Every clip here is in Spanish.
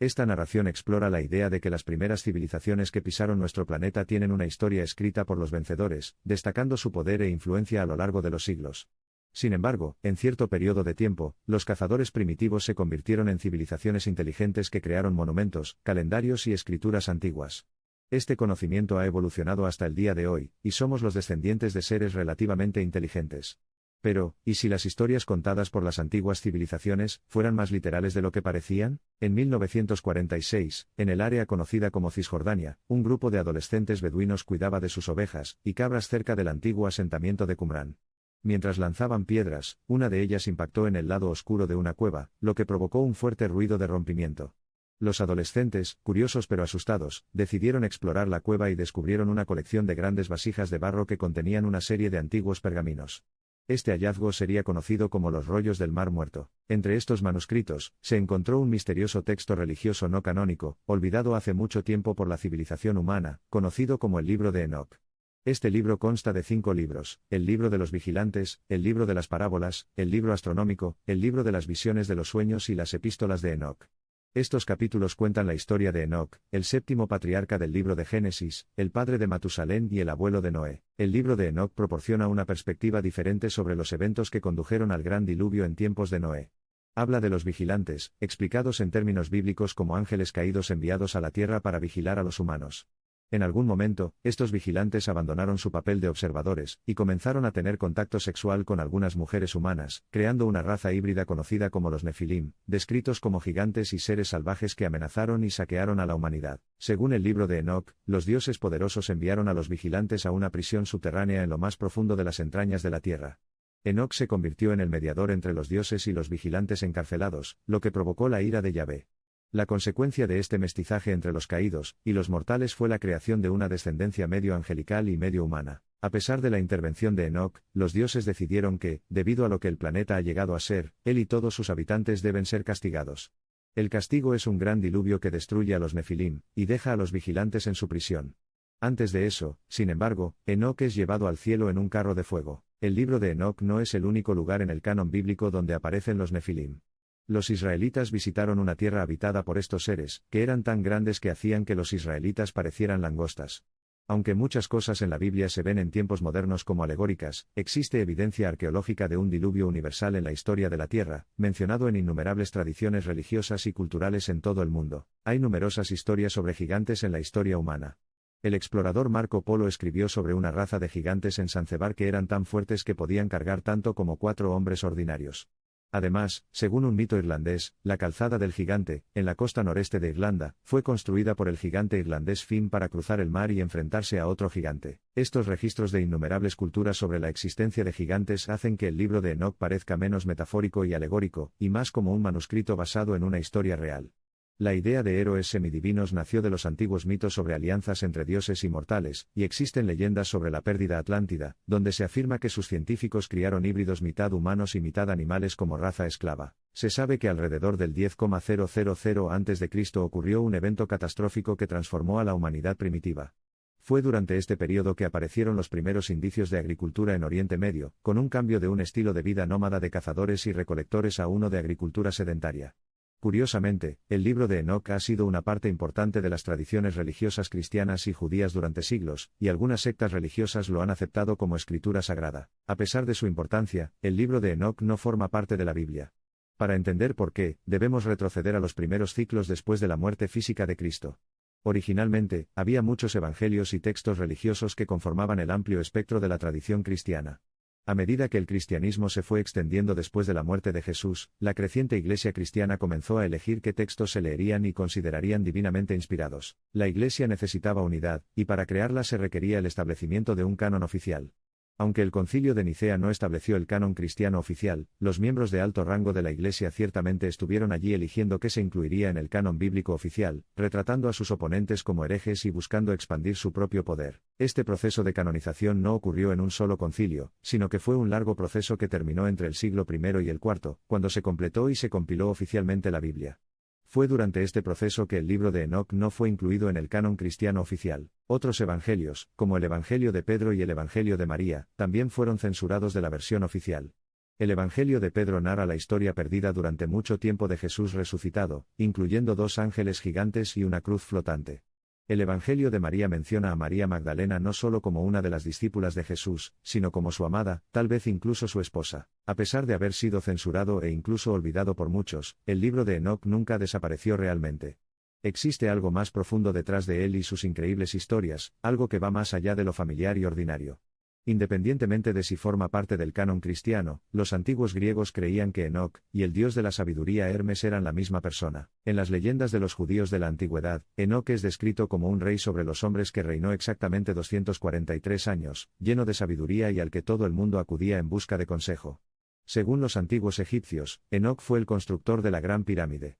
Esta narración explora la idea de que las primeras civilizaciones que pisaron nuestro planeta tienen una historia escrita por los vencedores, destacando su poder e influencia a lo largo de los siglos. Sin embargo, en cierto periodo de tiempo, los cazadores primitivos se convirtieron en civilizaciones inteligentes que crearon monumentos, calendarios y escrituras antiguas. Este conocimiento ha evolucionado hasta el día de hoy, y somos los descendientes de seres relativamente inteligentes. Pero, ¿y si las historias contadas por las antiguas civilizaciones fueran más literales de lo que parecían? En 1946, en el área conocida como Cisjordania, un grupo de adolescentes beduinos cuidaba de sus ovejas y cabras cerca del antiguo asentamiento de Qumrán. Mientras lanzaban piedras, una de ellas impactó en el lado oscuro de una cueva, lo que provocó un fuerte ruido de rompimiento. Los adolescentes, curiosos pero asustados, decidieron explorar la cueva y descubrieron una colección de grandes vasijas de barro que contenían una serie de antiguos pergaminos. Este hallazgo sería conocido como los rollos del Mar Muerto. Entre estos manuscritos, se encontró un misterioso texto religioso no canónico, olvidado hace mucho tiempo por la civilización humana, conocido como el Libro de Enoc. Este libro consta de 5 libros: el libro de los vigilantes, el libro de las parábolas, el libro astronómico, el libro de las visiones de los sueños y las epístolas de Enoc. Estos capítulos cuentan la historia de Enoc, el séptimo patriarca del libro de Génesis, el padre de Matusalén y el abuelo de Noé. El libro de Enoc proporciona una perspectiva diferente sobre los eventos que condujeron al gran diluvio en tiempos de Noé. Habla de los vigilantes, explicados en términos bíblicos como ángeles caídos enviados a la tierra para vigilar a los humanos. En algún momento, estos vigilantes abandonaron su papel de observadores, y comenzaron a tener contacto sexual con algunas mujeres humanas, creando una raza híbrida conocida como los Nefilim, descritos como gigantes y seres salvajes que amenazaron y saquearon a la humanidad. Según el libro de Enoc, los dioses poderosos enviaron a los vigilantes a una prisión subterránea en lo más profundo de las entrañas de la tierra. Enoc se convirtió en el mediador entre los dioses y los vigilantes encarcelados, lo que provocó la ira de Yahvé. La consecuencia de este mestizaje entre los caídos y los mortales fue la creación de una descendencia medio angelical y medio humana. A pesar de la intervención de Enoc, los dioses decidieron que, debido a lo que el planeta ha llegado a ser, él y todos sus habitantes deben ser castigados. El castigo es un gran diluvio que destruye a los Nefilim, y deja a los vigilantes en su prisión. Antes de eso, sin embargo, Enoc es llevado al cielo en un carro de fuego. El libro de Enoc no es el único lugar en el canon bíblico donde aparecen los Nefilim. Los israelitas visitaron una tierra habitada por estos seres, que eran tan grandes que hacían que los israelitas parecieran langostas. Aunque muchas cosas en la Biblia se ven en tiempos modernos como alegóricas, existe evidencia arqueológica de un diluvio universal en la historia de la Tierra, mencionado en innumerables tradiciones religiosas y culturales en todo el mundo. Hay numerosas historias sobre gigantes en la historia humana. El explorador Marco Polo escribió sobre una raza de gigantes en Zanzíbar que eran tan fuertes que podían cargar tanto como 4 hombres ordinarios. Además, según un mito irlandés, la calzada del gigante, en la costa noreste de Irlanda, fue construida por el gigante irlandés Finn para cruzar el mar y enfrentarse a otro gigante. Estos registros de innumerables culturas sobre la existencia de gigantes hacen que el libro de Enoc parezca menos metafórico y alegórico, y más como un manuscrito basado en una historia real. La idea de héroes semidivinos nació de los antiguos mitos sobre alianzas entre dioses y mortales, y existen leyendas sobre la pérdida atlántida, donde se afirma que sus científicos criaron híbridos mitad humanos y mitad animales como raza esclava. Se sabe que alrededor del 10,000 a.C. ocurrió un evento catastrófico que transformó a la humanidad primitiva. Fue durante este periodo que aparecieron los primeros indicios de agricultura en Oriente Medio, con un cambio de un estilo de vida nómada de cazadores y recolectores a uno de agricultura sedentaria. Curiosamente, el libro de Enoc ha sido una parte importante de las tradiciones religiosas cristianas y judías durante siglos, y algunas sectas religiosas lo han aceptado como escritura sagrada. A pesar de su importancia, el libro de Enoc no forma parte de la Biblia. Para entender por qué, debemos retroceder a los primeros siglos después de la muerte física de Cristo. Originalmente, había muchos evangelios y textos religiosos que conformaban el amplio espectro de la tradición cristiana. A medida que el cristianismo se fue extendiendo después de la muerte de Jesús, la creciente iglesia cristiana comenzó a elegir qué textos se leerían y considerarían divinamente inspirados. La iglesia necesitaba unidad, y para crearla se requería el establecimiento de un canon oficial. Aunque el Concilio de Nicea no estableció el canon cristiano oficial, los miembros de alto rango de la Iglesia ciertamente estuvieron allí eligiendo qué se incluiría en el canon bíblico oficial, retratando a sus oponentes como herejes y buscando expandir su propio poder. Este proceso de canonización no ocurrió en un solo concilio, sino que fue un largo proceso que terminó entre el siglo I y el IV, cuando se completó y se compiló oficialmente la Biblia. Fue durante este proceso que el libro de Enoc no fue incluido en el canon cristiano oficial. Otros evangelios, como el Evangelio de Pedro y el Evangelio de María, también fueron censurados de la versión oficial. El Evangelio de Pedro narra la historia perdida durante mucho tiempo de Jesús resucitado, incluyendo 2 ángeles gigantes y una cruz flotante. El Evangelio de María menciona a María Magdalena no solo como una de las discípulas de Jesús, sino como su amada, tal vez incluso su esposa. A pesar de haber sido censurado e incluso olvidado por muchos, el libro de Enoc nunca desapareció realmente. Existe algo más profundo detrás de él y sus increíbles historias, algo que va más allá de lo familiar y ordinario. Independientemente de si forma parte del canon cristiano, los antiguos griegos creían que Enoc y el dios de la sabiduría Hermes eran la misma persona. En las leyendas de los judíos de la antigüedad, Enoc es descrito como un rey sobre los hombres que reinó exactamente 243 años, lleno de sabiduría y al que todo el mundo acudía en busca de consejo. Según los antiguos egipcios, Enoc fue el constructor de la Gran Pirámide.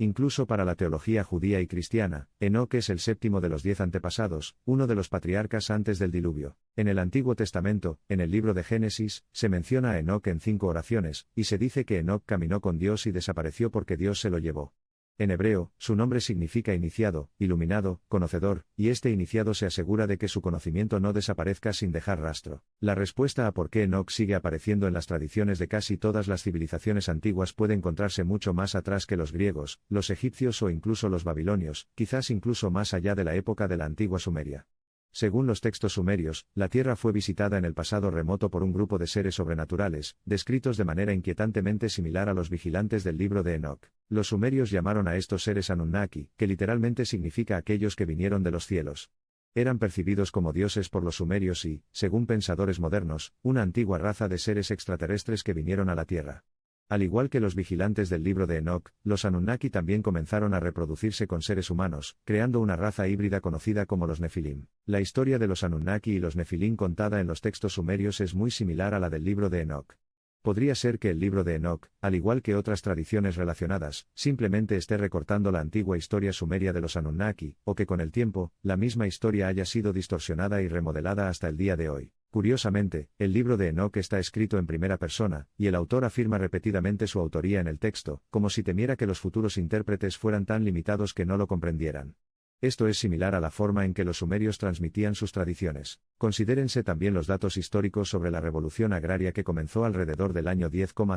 Incluso para la teología judía y cristiana, Enoc es el 7º de los 10 antepasados, uno de los patriarcas antes del diluvio. En el Antiguo Testamento, en el libro de Génesis, se menciona a Enoc en 5 oraciones, y se dice que Enoc caminó con Dios y desapareció porque Dios se lo llevó. En hebreo, su nombre significa iniciado, iluminado, conocedor, y este iniciado se asegura de que su conocimiento no desaparezca sin dejar rastro. La respuesta a por qué Enoc sigue apareciendo en las tradiciones de casi todas las civilizaciones antiguas puede encontrarse mucho más atrás que los griegos, los egipcios o incluso los babilonios, quizás incluso más allá de la época de la antigua Sumeria. Según los textos sumerios, la Tierra fue visitada en el pasado remoto por un grupo de seres sobrenaturales, descritos de manera inquietantemente similar a los vigilantes del libro de Enoc. Los sumerios llamaron a estos seres Anunnaki, que literalmente significa aquellos que vinieron de los cielos. Eran percibidos como dioses por los sumerios y, según pensadores modernos, una antigua raza de seres extraterrestres que vinieron a la Tierra. Al igual que los vigilantes del libro de Enoc, los Anunnaki también comenzaron a reproducirse con seres humanos, creando una raza híbrida conocida como los Nefilim. La historia de los Anunnaki y los Nefilim contada en los textos sumerios es muy similar a la del libro de Enoc. Podría ser que el libro de Enoc, al igual que otras tradiciones relacionadas, simplemente esté recortando la antigua historia sumeria de los Anunnaki, o que con el tiempo, la misma historia haya sido distorsionada y remodelada hasta el día de hoy. Curiosamente, el libro de Enoc está escrito en primera persona, y el autor afirma repetidamente su autoría en el texto, como si temiera que los futuros intérpretes fueran tan limitados que no lo comprendieran. Esto es similar a la forma en que los sumerios transmitían sus tradiciones. Considérense también los datos históricos sobre la revolución agraria que comenzó alrededor del año 10,000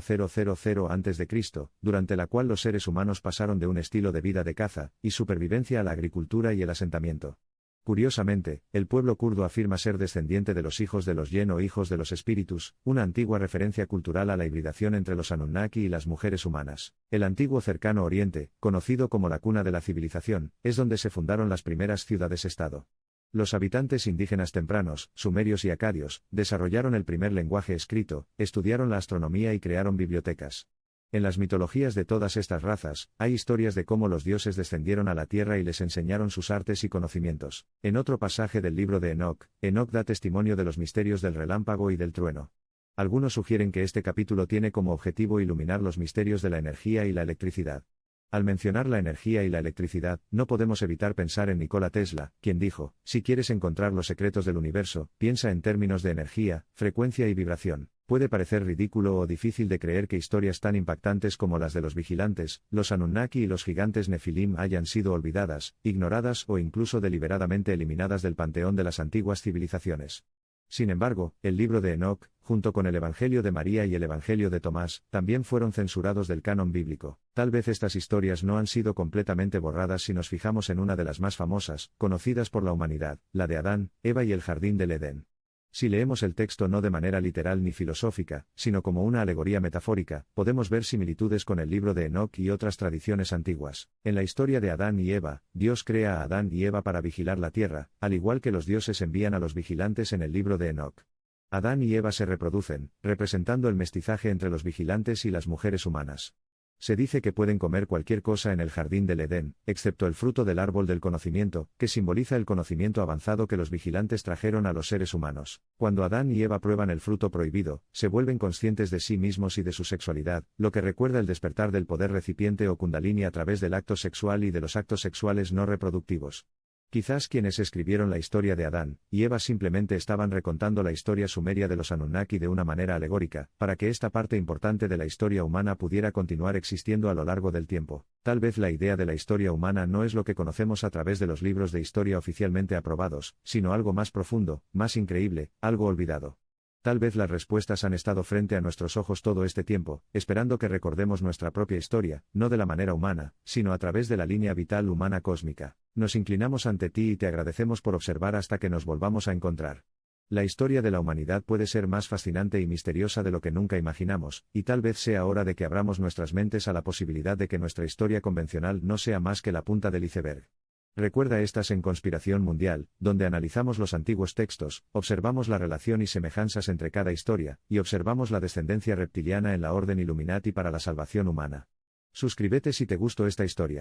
a.C., durante la cual los seres humanos pasaron de un estilo de vida de caza y supervivencia a la agricultura y el asentamiento. Curiosamente, el pueblo kurdo afirma ser descendiente de los hijos de los Yen o hijos de los espíritus, una antigua referencia cultural a la hibridación entre los Anunnaki y las mujeres humanas. El antiguo Cercano Oriente, conocido como la cuna de la civilización, es donde se fundaron las primeras ciudades-estado. Los habitantes indígenas tempranos, sumerios y acadios, desarrollaron el primer lenguaje escrito, estudiaron la astronomía y crearon bibliotecas. En las mitologías de todas estas razas, hay historias de cómo los dioses descendieron a la tierra y les enseñaron sus artes y conocimientos. En otro pasaje del libro de Enoc, Enoc da testimonio de los misterios del relámpago y del trueno. Algunos sugieren que este capítulo tiene como objetivo iluminar los misterios de la energía y la electricidad. Al mencionar la energía y la electricidad, no podemos evitar pensar en Nikola Tesla, quien dijo, si quieres encontrar los secretos del universo, piensa en términos de energía, frecuencia y vibración. Puede parecer ridículo o difícil de creer que historias tan impactantes como las de los vigilantes, los Anunnaki y los gigantes Nefilim hayan sido olvidadas, ignoradas o incluso deliberadamente eliminadas del panteón de las antiguas civilizaciones. Sin embargo, el libro de Enoc, junto con el Evangelio de María y el Evangelio de Tomás, también fueron censurados del canon bíblico. Tal vez estas historias no han sido completamente borradas si nos fijamos en una de las más famosas, conocidas por la humanidad, la de Adán, Eva y el jardín del Edén. Si leemos el texto no de manera literal ni filosófica, sino como una alegoría metafórica, podemos ver similitudes con el libro de Enoc y otras tradiciones antiguas. En la historia de Adán y Eva, Dios crea a Adán y Eva para vigilar la tierra, al igual que los dioses envían a los vigilantes en el libro de Enoc. Adán y Eva se reproducen, representando el mestizaje entre los vigilantes y las mujeres humanas. Se dice que pueden comer cualquier cosa en el jardín del Edén, excepto el fruto del árbol del conocimiento, que simboliza el conocimiento avanzado que los vigilantes trajeron a los seres humanos. Cuando Adán y Eva prueban el fruto prohibido, se vuelven conscientes de sí mismos y de su sexualidad, lo que recuerda el despertar del poder recipiente o kundalini a través del acto sexual y de los actos sexuales no reproductivos. Quizás quienes escribieron la historia de Adán y Eva simplemente estaban recontando la historia sumeria de los Anunnaki de una manera alegórica, para que esta parte importante de la historia humana pudiera continuar existiendo a lo largo del tiempo. Tal vez la idea de la historia humana no es lo que conocemos a través de los libros de historia oficialmente aprobados, sino algo más profundo, más increíble, algo olvidado. Tal vez las respuestas han estado frente a nuestros ojos todo este tiempo, esperando que recordemos nuestra propia historia, no de la manera humana, sino a través de la línea vital humana cósmica. Nos inclinamos ante ti y te agradecemos por observar hasta que nos volvamos a encontrar. La historia de la humanidad puede ser más fascinante y misteriosa de lo que nunca imaginamos, y tal vez sea hora de que abramos nuestras mentes a la posibilidad de que nuestra historia convencional no sea más que la punta del iceberg. Recuerda estas en Conspiración Mundial, donde analizamos los antiguos textos, observamos la relación y semejanzas entre cada historia, y observamos la descendencia reptiliana en la Orden Illuminati para la salvación humana. Suscríbete si te gustó esta historia.